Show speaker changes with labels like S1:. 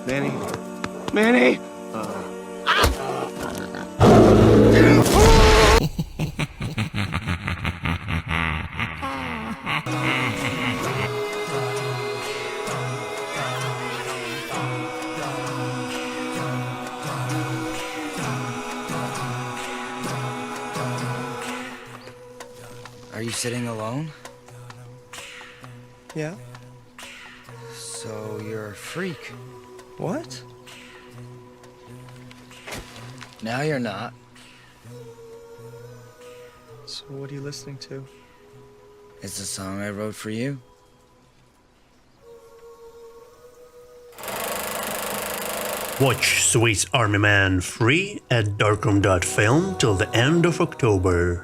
S1: Manny? Manny?
S2: Are you sitting alone?
S1: Yeah?
S2: So you're a freak.
S1: What?
S2: Now you're not.
S1: So what are you listening to?
S2: It's a song I wrote for you.
S3: Watch Swiss Army Man free at Darkroom.film till the end of October.